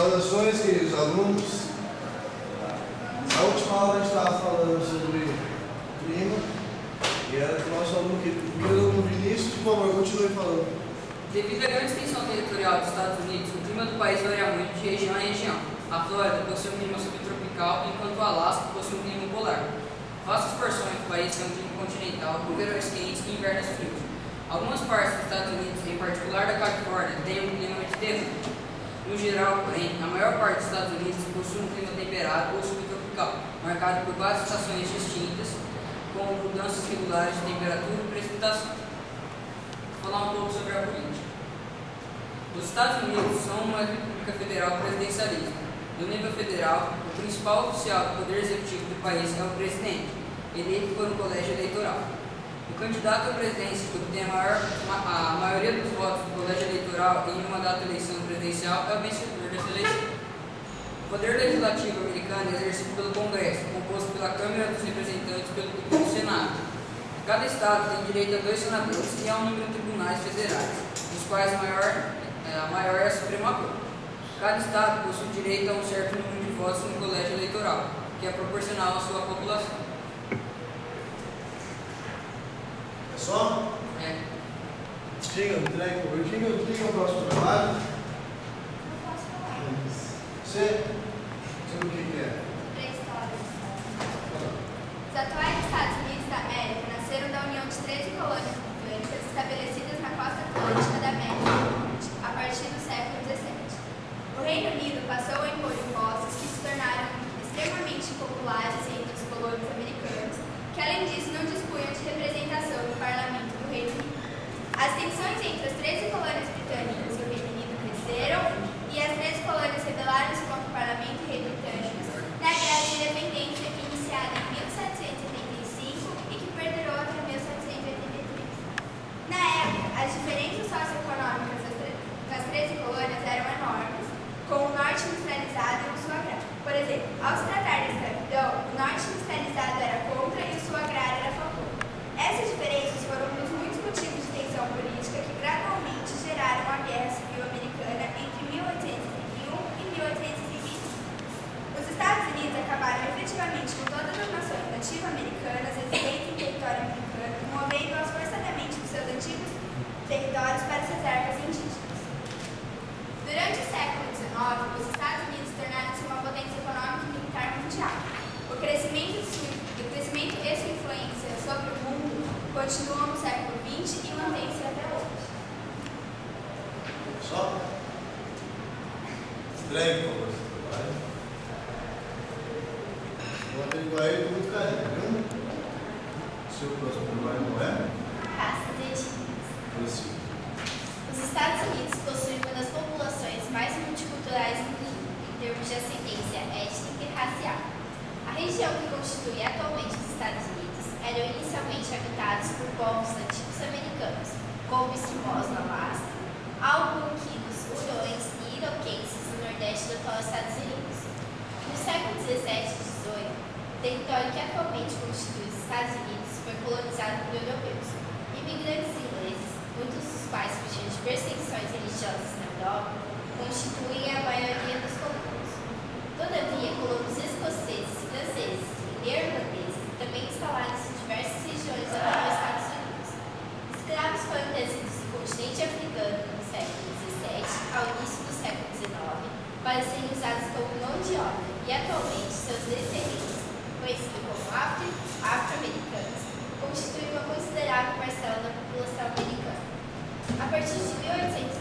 Saudações, queridos alunos. Na última aula a gente estava falando sobre clima e era com o nosso aluno Vinícius. Por favor, continue falando. Devido à grande extensão territorial dos Estados Unidos, o clima do país varia muito de região a região. A Flórida possui um clima subtropical, enquanto o Alasca possui um clima polar. Vastas porções do país têm um clima continental, com verões quentes e invernos frios. Algumas partes dos Estados Unidos, em particular da Califórnia, têm um clima mediterrâneo. No geral, porém, a maior parte dos Estados Unidos possui um clima temperado ou subtropical, marcado por várias estações distintas, com mudanças regulares de temperatura e precipitação. Vou falar um pouco sobre a política. Os Estados Unidos são uma república federal presidencialista. No nível federal, o principal oficial do poder executivo do país é o presidente, eleito por um colégio eleitoral. O candidato à presidência que obtém a maioria dos votos do colégio eleitoral em uma data de eleição presidencial é o vencedor dessa eleição. O poder legislativo americano é exercido pelo Congresso, composto pela Câmara dos Representantes e pelo Senado. Cada estado tem direito a 2 senadores e a um número de tribunais federais, dos quais a maior é a Suprema Corte. Cada estado possui direito a um certo número de votos no colégio eleitoral, que é proporcional à sua população. É só? É. Diga o próximo trabalho. Você? Sobre o que é? Pré-história. Os atuais Estados Unidos da América nasceram da união de 13 colônias britânicas estabelecidas na costa atlântica da América a partir do século XVII. O Reino Unido passou a impor impostos que se tornaram extremamente populares entre os colonos americanos, que além disso não dispunham de representação no parlamento do Reino Unido. As tensões entre as 13 colônias britânicas e o Reino Unido cresceram e as 13 colônias rebelaram-se contra o parlamento e rei britânicos na Guerra de Independência iniciada em 1775 e que perdurou até 1783. Na época, as diferenças socioeconômicas das 13 colônias eram enormes, com o norte industrializado e o sul agrário. Por exemplo, ao se tratar da escravidão, o norte industrializado era contra e o sul agrário era a favor. Essas diferenças foram um dos muitos motivos de tensão política que gradualmente geraram a Guerra Civil Americana entre 1831 e 1835. Os Estados Unidos acabaram efetivamente com todas as nações nativa-americanas residentes em território americano, movendo-as forçadamente dos seus antigos territórios para suas ervas indígenas. Durante o século XIX, os Estados Unidos tornaram-se uma potência econômica e militar mundial. O crescimento e sua influência sobre o mundo continuam no século XX e mantém-se até hoje. Só? Estranho, por favor, seu trabalho. Vou averiguar ele com muito carinho, viu? Seu próximo trabalho não é? Raças e etnias. Os Estados Unidos possuem uma das populações mais multiculturais do mundo, em termos de ascendência étnica e racial. A região que constitui atualmente os Estados Unidos eram inicialmente habitados por povos nativos americanos, como esquimós no Alasca, algonquinos, hurões e iroqueses no nordeste do atual Estados Unidos. No século XVII e XVIII, o território que atualmente constitui os Estados Unidos foi colonizado por europeus, imigrantes ingleses, muitos dos quais fugiam de perseguições religiosas na Europa, constituem a maioria dos colonos. Todavia, colonos escoceses, franceses e neerlandeses também instalaram-se em diversas regiões do atual Estados Unidos. Escravos foram trazidos do continente africano no século XVII ao início do século XIX para serem usados como mão de obra e atualmente seus descendentes, conhecidos como afro-americanos, constituem uma considerável parcela da população americana. A partir de 1850,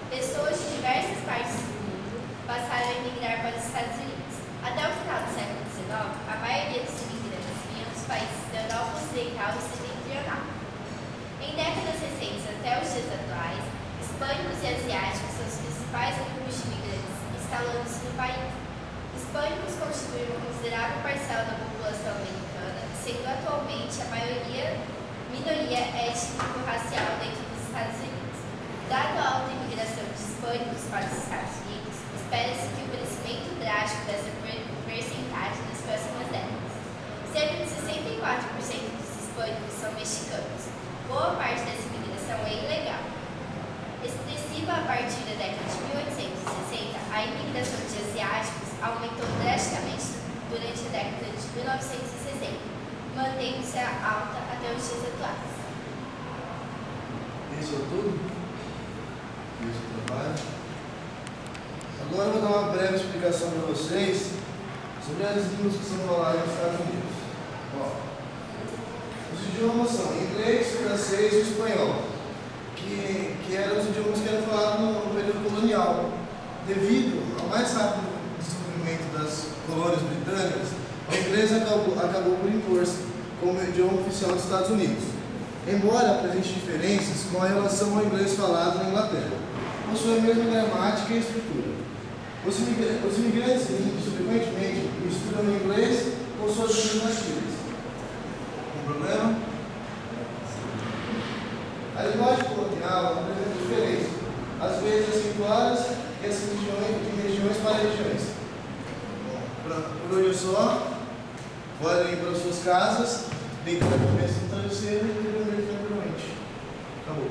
pessoas de diversas partes do mundo passaram a emigrar para os Estados Unidos. Até o final do século XIX, a maioria dos imigrantes vinham dos países da Europa Ocidental e Setentrional. Em décadas recentes até os dias atuais, hispânicos e asiáticos são os principais grupos de imigrantes instalando-se no país. Hispânicos constituem uma considerável parcela da população americana, sendo atualmente a minoria étnico-racial dentro dos Estados Unidos. Dado a alta imigração de hispânicos para os Estados Unidos, espera-se que o crescimento drástico dessa percentagem nas próximas décadas. Cerca de 64% dos hispânicos são mexicanos. Boa parte dessa imigração é ilegal. Expressiva a partir da década de 1860, a a imigração de asiáticos aumentou drasticamente durante a década de 1960, mantendo-se alta até os dias atuais. Isso é tudo? Isso é o trabalho. Agora eu vou dar uma breve explicação para vocês sobre as línguas que são faladas nos Estados Unidos. Ó, os idiomas são inglês, francês e espanhol, que eram os idiomas que eram falados no período colonial. Devido ao mais rápido desenvolvimento das colônias britânicas, o inglês acabou por impor-se como idioma oficial dos Estados Unidos, embora apresente diferenças com a relação ao inglês falado na Inglaterra. Possui a mesma gramática e estrutura. Os imigrantes índios frequentemente misturam o inglês com suas línguas nativas. Tem problema? A linguagem colonial apresenta diferença, às vezes acentuadas e as regiões para regiões. Por hoje é só. Podem ir para suas casas, deitar a cabeça no travesseiro e dormir tranquilamente. Acabou.